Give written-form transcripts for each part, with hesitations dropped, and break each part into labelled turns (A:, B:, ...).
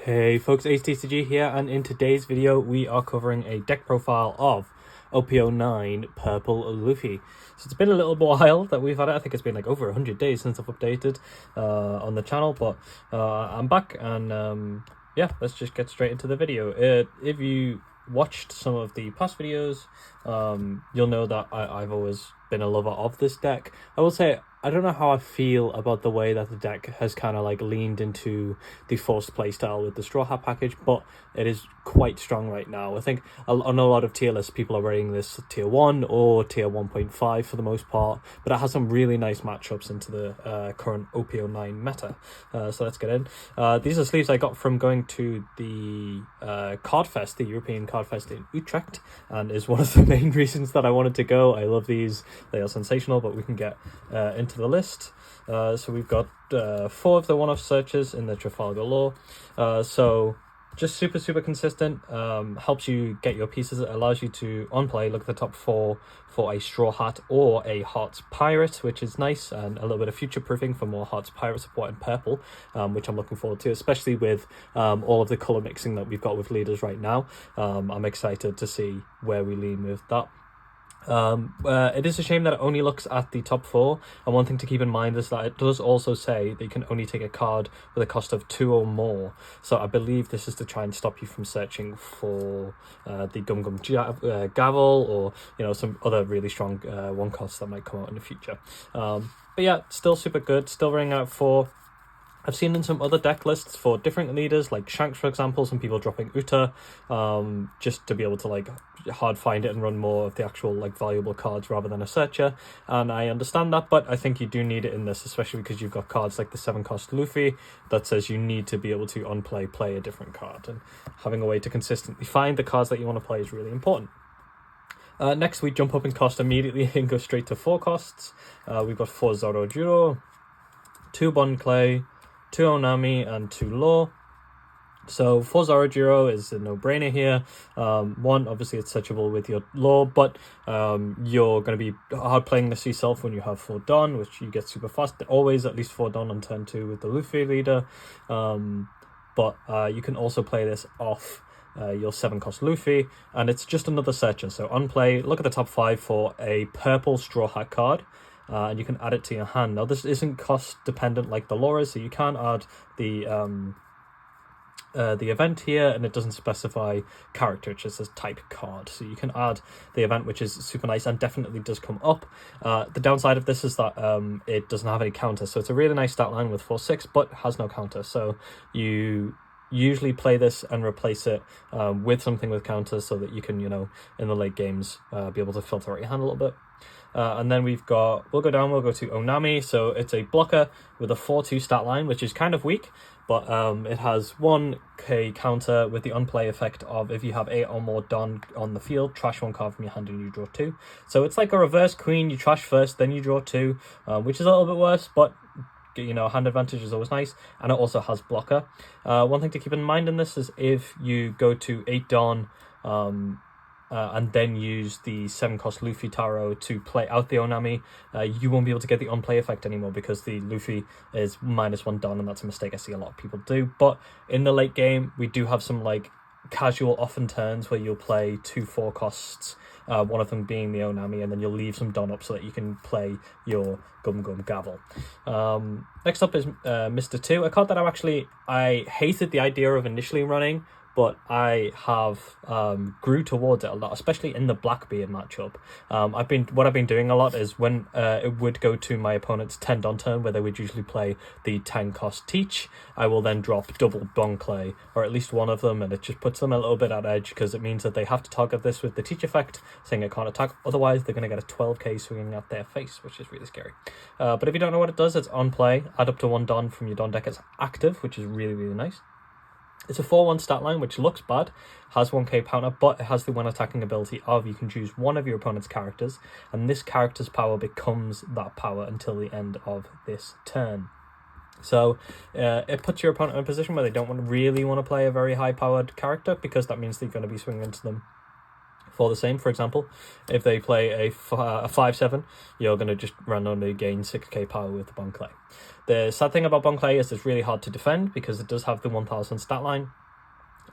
A: Hey folks, OnePieceTCG here, and in today's video we are covering a deck profile of OP09 Purple Luffy. So it's been a little while that we've had it. I think it's been like over 100 days since I've updated on the channel, but I'm back, and yeah, let's just get straight into the video. If you watched some of the past videos, you'll know that I've always been a lover of this deck. I will say I don't know how I feel about the way that the deck has kind of like leaned into the forced playstyle with the Straw Hat package, but it is quite strong right now. I think on a lot of tier lists, people are rating this tier 1 or tier 1.5 for the most part, but it has some really nice matchups into the current OP09 meta. So let's get in. These are sleeves I got from going to the Card Fest, the European Card Fest in Utrecht, and is one of the main reasons that I wanted to go. I love these. They are sensational, but we can get into the list. So we've got 4 of the one-off searches in the Trafalgar Law. So just super consistent. Helps you get your pieces. It allows you to on play look at the top 4 for a Straw Hat or a Hearts Pirate, which is nice, and a little bit of future proofing for more Hearts Pirate support in purple, which I'm looking forward to, especially with all of the color mixing that we've got with leaders right now. I'm excited to see where we lean with that. It is a shame that it only looks at the top 4, and one thing to keep in mind is that it does also say that you can only take a card with a cost of 2 or more, so I believe this is to try and stop you from searching for the Gum Gum Gavel, or some other really strong one costs that might come out in the future. But yeah, still super good, still running out 4. I've seen in some other deck lists for different leaders, like Shanks, for example, some people dropping Uta, just to be able to like hard find it and run more of the actual like valuable cards rather than a searcher. And I understand that, but I think you do need it in this, especially because you've got cards like the 7-cost Luffy that says you need to be able to on play a different card, and having a way to consistently find the cards that you want to play is really important. Next, we jump up in cost immediately and go straight to 4 costs. We've got 4 Zoro Juro, 2 Bon Clay, 2 Onami, and 2 Law. So 4 Zorojiro is a no-brainer here. 1, obviously it's searchable with your Law, but you're going to be hard playing this yourself when you have 4 Don, which you get super fast. Always at least 4 Don on turn 2 with the Luffy leader. But you can also play this off your 7-cost Luffy, and it's just another searcher. So on play, look at the top 5 for a purple Straw Hat card. And you can add it to your hand. Now, this isn't cost dependent like the lore is, so you can add the event here, and it doesn't specify character, it just says type card. So you can add the event, which is super nice and definitely does come up. The downside of this is that it doesn't have any counter, so it's a really nice stat line with 4/6, but has no counter. So you usually play this and replace it with something with counters, so that you can, in the late games, be able to filter out your hand a little bit. And then we'll go to Onami. So it's a blocker with a 4/2 stat line, which is kind of weak, but it has 1k counter with the on-play effect of if you have 8 or more Don on the field, trash 1 card from your hand and you draw 2. So it's like a reverse Queen. You trash first, then you draw 2, which is a little bit worse, but hand advantage is always nice. And it also has blocker. One thing to keep in mind in this is if you go to 8 Don and then use the 7-cost Luffy Taro to play out the Onami, you won't be able to get the on-play effect anymore because the Luffy is -1 Don, and that's a mistake I see a lot of people do. But in the late game, we do have some like casual often turns where you'll play 2 4-costs, one of them being the Onami, and then you'll leave some Don up so that you can play your Gum Gum Gavel. Next up is Mr. 2, a card that I hated the idea of initially running, but I have grew towards it a lot, especially in the Blackbeard matchup. What I've been doing a lot is when it would go to my opponent's 10 Don turn, where they would usually play the 10-cost Teach, I will then drop double Bon Clay, or at least one of them, and it just puts them a little bit at edge, because it means that they have to target this with the Teach effect, saying it can't attack, otherwise they're going to get a 12k swinging at their face, which is really scary. But if you don't know what it does, it's on play, add up to 1 Don from your Don deck as active, which is really nice. It's a 4/1 stat line, which looks bad, has 1k counter, but it has the one attacking ability of you can choose one of your opponent's characters, and this character's power becomes that power until the end of this turn. So it puts your opponent in a position where they don't really want to play a very high-powered character, because that means that you're going to be swinging into them for the same. For example, if they play a 5/7, you're going to just randomly gain 6k power with the Bon Clay. The sad thing about Bon Clay is it's really hard to defend because it does have the 1000 stat line,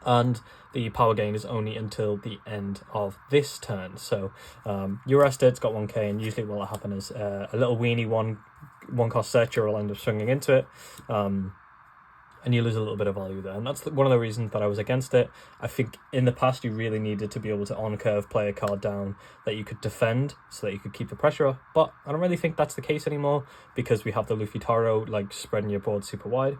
A: and the power gain is only until the end of this turn. So you rest it, it's got 1k, and usually what will happen is a little weenie one cost searcher will end up swinging into it, and you lose a little bit of value there. And that's one of the reasons that I was against it. I think in the past you really needed to be able to on curve play a card down that you could defend so that you could keep the pressure off, but I don't really think that's the case anymore because we have the Luffy Taro like spreading your board super wide.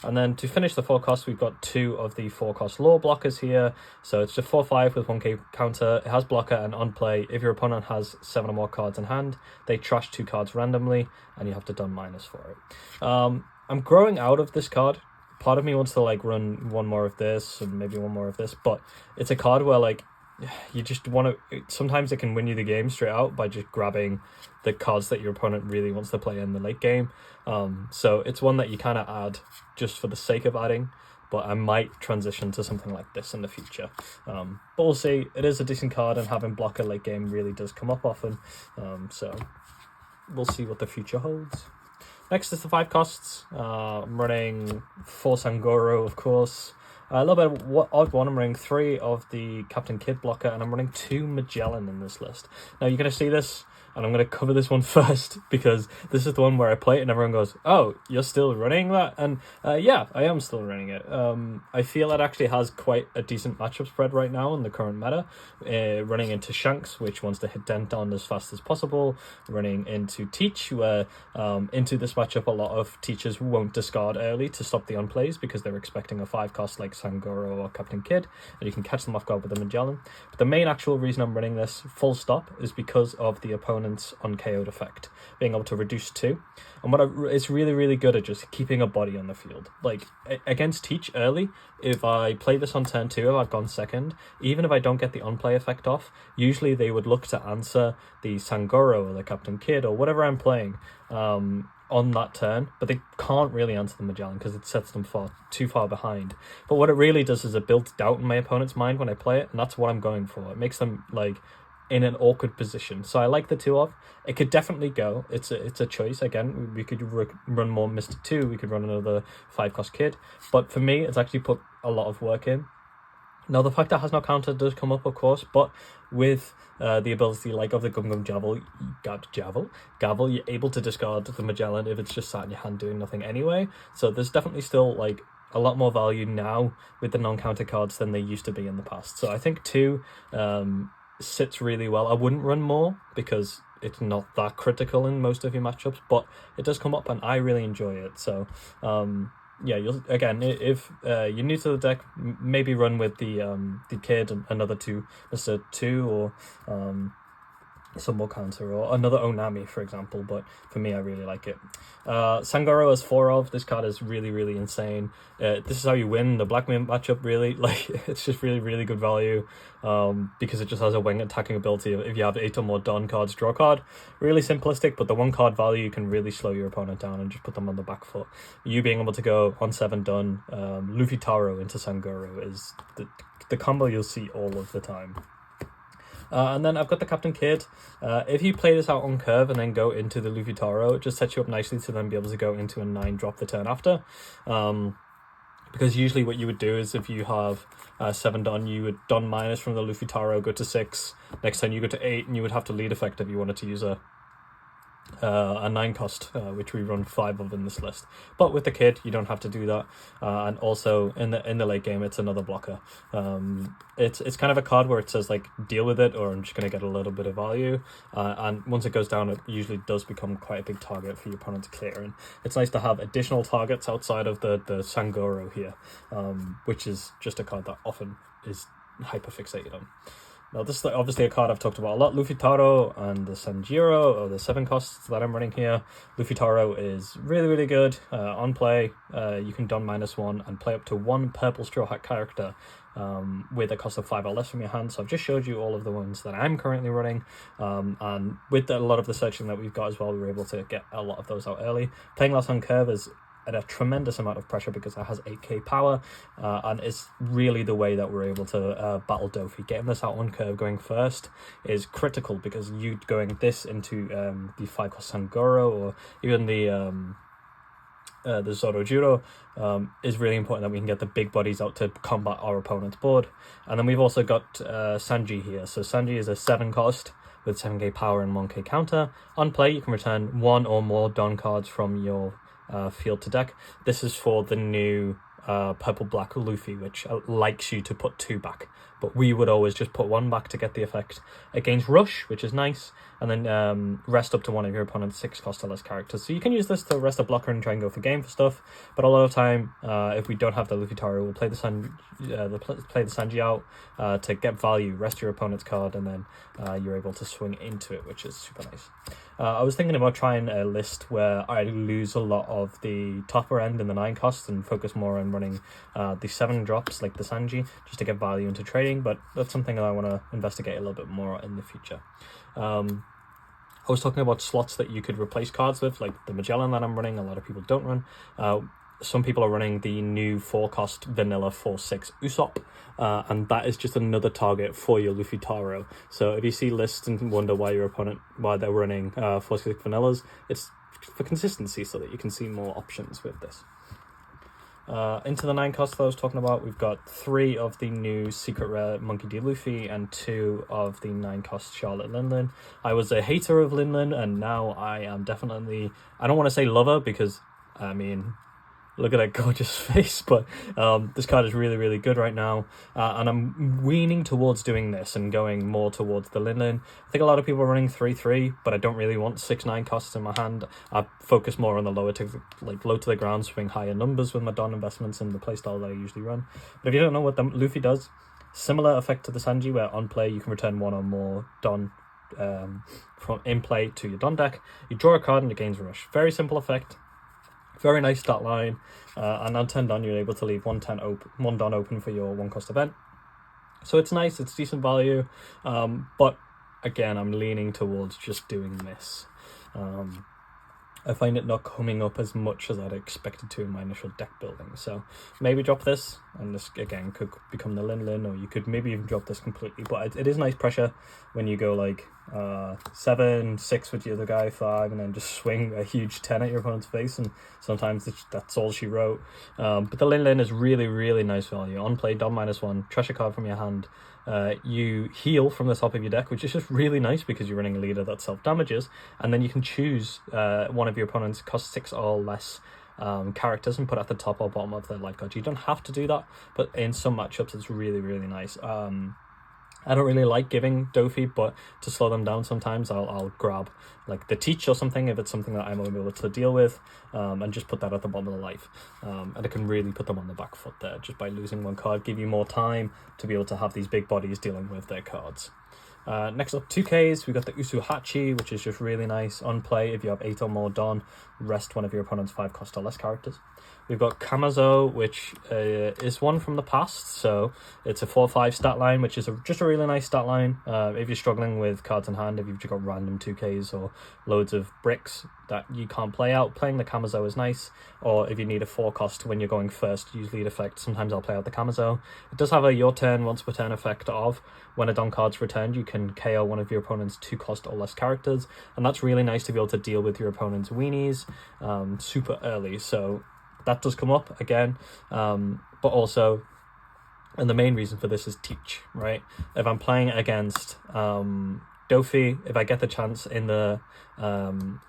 A: And then to finish the 4 costs, we've got 2 of the 4 cost law blockers here. So it's just 4/5 with 1k counter. It has blocker, and on play, if your opponent has 7 or more cards in hand, they trash 2 cards randomly, and you have to done minus for it. I'm growing out of this card. Part of me wants to like run 1 more of this and maybe 1 more of this, but it's a card where like you just want to, sometimes it can win you the game straight out by just grabbing the cards that your opponent really wants to play in the late game. So it's one that you kind of add just for the sake of adding, but I might transition to something like this in the future. But we'll see. It is a decent card, and having blocker late game really does come up often. So we'll see what the future holds. Next is the 5 costs. I'm running 4 Sangoro, of course. A little bit of odd one. I'm running 3 of the Captain Kidd blocker, and I'm running 2 Magellan in this list. Now you're going to see this, and I'm going to cover this one first because this is the one where I play it and everyone goes, "Oh, you're still running that?" And yeah, I am still running it. I feel it actually has quite a decent matchup spread right now in the current meta. Running into Shanks, which wants to hit Dent on as fast as possible. Running into Teach, where into this matchup a lot of teachers won't discard early to stop the unplays because they're expecting a 5 cost like Sangoro or Captain Kidd, and you can catch them off guard with the Magellan. But the main actual reason I'm running this full stop is because of the opponent's unKO'd effect, being able to reduce 2. And it's really, really good at just keeping a body on the field. Like against Teach early, if I play this on turn 2, if I've gone second, even if I don't get the on-play effect off, usually they would look to answer the Sangoro or the Captain Kidd or whatever I'm playing on that turn, but they can't really answer the Magellan because it sets them too far behind. But what it really does is it builds doubt in my opponent's mind when I play it, and that's what I'm going for. It makes them like in an awkward position. So I like the 2 of. It could definitely go. It's a choice. Again, we could run more Mr. 2. We could run another 5 cost Kid. But for me, it's actually put a lot of work in. Now, the fact that has no counter does come up, of course, but with the ability like of the Gum Gum Gavel, you're able to discard the Magellan if it's just sat in your hand doing nothing anyway. So there's definitely still like a lot more value now with the non-counter cards than they used to be in the past. So I think 2 sits really well. I wouldn't run more because it's not that critical in most of your matchups, but it does come up and I really enjoy it. So yeah, you'll again, if you're new to the deck, maybe run with the Kid and another 2 Mr. 2 or some more counter, or another Onami, for example. But for me, I really like it. Sangoro is 4 of. This card is really, really insane. This is how you win the Black Mint matchup, really. Like, it's just really, really good value because it just has a wing attacking ability. If you have 8 or more Dawn cards, draw a card. Really simplistic, but the 1 card value can really slow your opponent down and just put them on the back foot. You being able to go on 7 Dawn, Luffy Taro into Sangoro is the combo you'll see all of the time. And then I've got the Captain Kidd. If you play this out on curve and then go into the Luffy Taro, it just sets you up nicely to then be able to go into a 9 drop the turn after. Because usually what you would do is if you have 7 done, you would done minus from the Luffy Taro, go to 6. Next turn you go to 8, and you would have to lead effect if you wanted to use a 9 cost, which we run 5 of in this list. But with the Kid, you don't have to do that. And also in the late game, it's another blocker. It's kind of a card where it says like deal with it, or I'm just going to get a little bit of value. And once it goes down, it usually does become quite a big target for your opponent to clear. And it's nice to have additional targets outside of the Sangoro here, which is just a card that often is hyper fixated on. Now, this is obviously a card I've talked about a lot. Luffy Taro and the Sanjiro, or the 7 costs that I'm running here. Luffy Taro is really, really good. On play, you can don -1 and play up to 1 purple Straw Hat character with a cost of 5 or less from your hand. So I've just showed you all of the ones that I'm currently running. And with a lot of the searching that we've got as well, we were able to get a lot of those out early. Playing less on curve is at a tremendous amount of pressure because it has 8k power, and it's really the way that we're able to battle Dofi. Getting this out on curve going first is critical, because you going this into the 5-cost Sangoro, or even the Soro Juro, is really important that we can get the big bodies out to combat our opponent's board. And then we've also got Sanji here. So Sanji is a 7-cost with 7k power and 1k counter. On play, you can return 1 or more Don cards from your field to deck. This is for the new purple-black Luffy, which likes you to put 2 back, but we would always just put 1 back to get the effect. It gains Rush, which is nice, and then rest up to one of your opponent's 6-cost or less characters. So you can use this to rest a blocker and try and go for game for stuff, but a lot of time, if we don't have the Luffy Taro, we'll play the Sanji out to get value, rest your opponent's card, and then you're able to swing into it, which is super nice. I was thinking about trying a list where I lose a lot of the topper end in the 9 costs and focus more on running the 7 drops like the Sanji, just to get value into trading, but that's something that I want to investigate a little bit more in the future. I was talking about slots that you could replace cards with, like the Magellan that I'm running. A lot of people don't run. Some people are running the new 4-cost vanilla 4/6 Usopp, and that is just another target for your Luffy Taro. So if you see lists and wonder why they're running 4/6 vanillas, it's for consistency, so that you can see more options with this. Into the 9-cost that I was talking about, we've got 3 of the new Secret Rare Monkey D. Luffy and 2 of the 9-cost Charlotte Linlin. I was a hater of Linlin, and now I am definitely, I don't want to say lover, because, I mean, look at that gorgeous face, but this card is really, really good right now, and I'm weaning towards doing this and going more towards the Linlin. I think a lot of people are running 3/3, but I don't really want 6/9 costs in my hand. I focus more on the low to the ground, swing higher numbers with my Don investments and the playstyle that I usually run. But if you don't know what the Luffy does, similar effect to the Sanji, where on play you can return 1 or more Don from in play to your Don deck. You draw a card and it gains Rush. Very simple effect. Very nice stat line, and on turn Don, you're able to leave 1 Don open for your 1-cost event. So it's nice, it's decent value, but again, I'm leaning towards just doing this. I find it not coming up as much as I'd expected to in my initial deck building. So maybe drop this, and this again could become the Linlin, or you could maybe even drop this completely. But it is nice pressure when you go like 7, 6 with the other guy, 5, and then just swing a huge 10 at your opponent's face, and sometimes that's all she wrote. But the Linlin is really, really nice value. On play, Don -1, trash a card from your hand. You heal from the top of your deck, which is just really nice because you're running a leader that self-damages, and then you can choose one of your opponent's cost 6 or less characters and put at the top or bottom of their life card. You don't have to do that, but in some matchups it's really, really nice. I don't really like giving Dofi, but to slow them down sometimes I'll grab like the Teach or something if it's something that I'm able to deal with, and just put that at the bottom of the life. And it can really put them on the back foot there just by losing 1 card, give you more time to be able to have these big bodies dealing with their cards. Next up, 2Ks, we've got the Usuhachi, which is just really nice. On play, if you have 8 or more Don, rest one of your opponent's 5-cost or less characters. We've got Kamazo, which is one from the past, so it's a 4/5 stat line, which is just a really nice stat line. If you're struggling with cards in hand, if you've just got random 2Ks or loads of bricks that you can't play out, playing the Kamazo is nice. Or if you need a 4-cost when you're going first, use lead effect, sometimes I'll play out the Kamazo. It does have a your turn once per turn effect of when a Don card's returned, you can KO one of your opponent's 2-cost or less characters, and that's really nice to be able to deal with your opponent's weenies super early. So that does come up again, but also, and the main reason for this is Teach, right? If I'm playing against Dofi, if I get the chance in the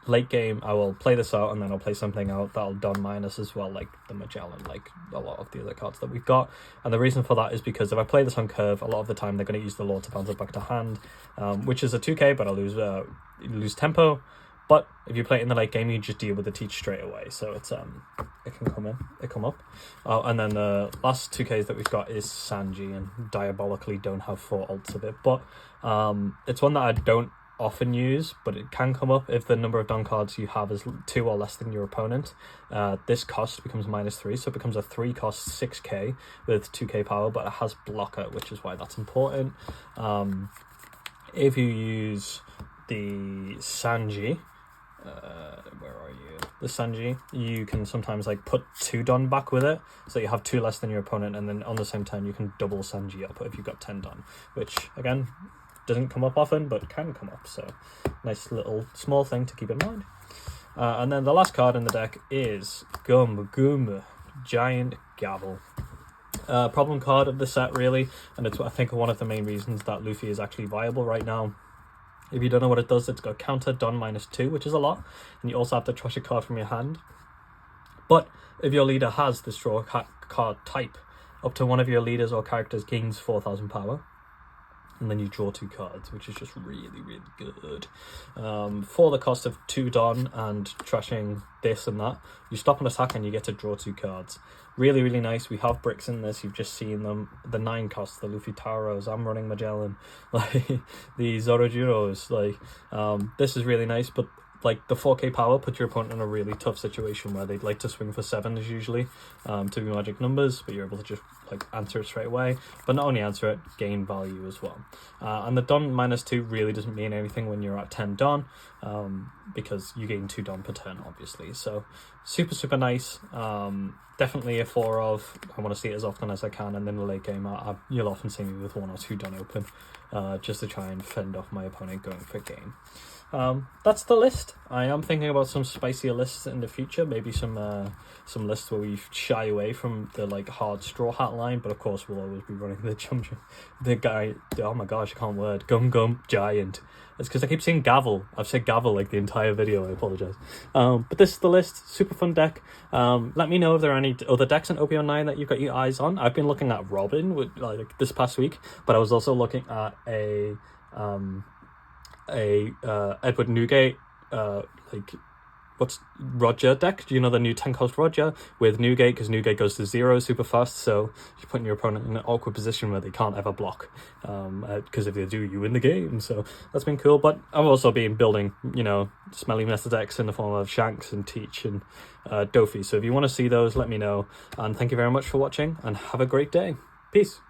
A: late game, I will play this out, and then I'll play something out that'll Don minus as well, like the Magellan, like a lot of the other cards that we've got. And the reason for that is because if I play this on curve, a lot of the time they're going to use the Law to bounce it back to hand, which is a 2K, but I lose tempo. But if you play it in the late game, you just deal with the Teach straight away. So it's it can come up. And then the last 2Ks that we've got is Sanji, and diabolically don't have 4 ults of it. But it's one that I don't often use, but it can come up if the number of Don cards you have is 2 or less than your opponent. This cost becomes -3, so it becomes a 3-cost 6K with 2K power, but it has blocker, which is why that's important. If you use the Sanji, where are you? The Sanji, you can sometimes like put 2 Don back with it, so you have 2 less than your opponent, and then on the same time you can double Sanji up if you've got 10 Don, which again doesn't come up often but can come up, so nice little small thing to keep in mind. And then the last card in the deck is Gum Giant Gavel. Problem card of the set really, and it's I think one of the main reasons that Luffy is actually viable right now. If you don't know what it does, it's got counter Don -2, which is a lot, and you also have to trash a card from your hand. But if your leader has this draw card type, up to one of your leaders or characters gains 4,000 power, and then you draw 2 cards, which is just really, really good. For the cost of 2 Don and trashing this and that, you stop an attack and you get to draw 2 cards. Really, really nice. We have bricks in this. You've just seen them. The 9 costs, the Luffy Taros. I'm running Magellan. Like, the Zorojuros. Like, this is really nice, but like the 4k power puts your opponent in a really tough situation where they'd like to swing for 7s usually to be magic numbers, but you're able to just like answer it straight away. But not only answer it, gain value as well. And the Don -2 really doesn't mean anything when you're at 10 Don, because you gain 2 Don per turn, obviously. So super, super nice. Definitely a 4 of. I want to see it as often as I can, and in the late game you'll often see me with 1 or 2 Don open, just to try and fend off my opponent going for game. That's the list. I am thinking about some spicier lists in the future, maybe some lists where we shy away from the like hard Straw Hat line, but of course we'll always be running the guy, oh my gosh, I can't word, Gum Giant. It's because I keep saying gavel. I've said gavel like the entire video, I apologize. But this is the list. Super fun deck. Let me know if there are any other decks in OP09 that you've got your eyes on. I've been looking at Robin like this past week, but I was also looking at a Edward Newgate like what's Roger deck. Do you know the new 10 cost Roger with Newgate, because Newgate goes to 0 super fast, so you're putting your opponent in an awkward position where they can't ever block, because if they do, you win the game. So that's been cool. But I've also been building, you know, smelly meta decks in the form of Shanks and Teach and Dofi. So if you want to see those, let me know, and thank you very much for watching and have a great day. Peace.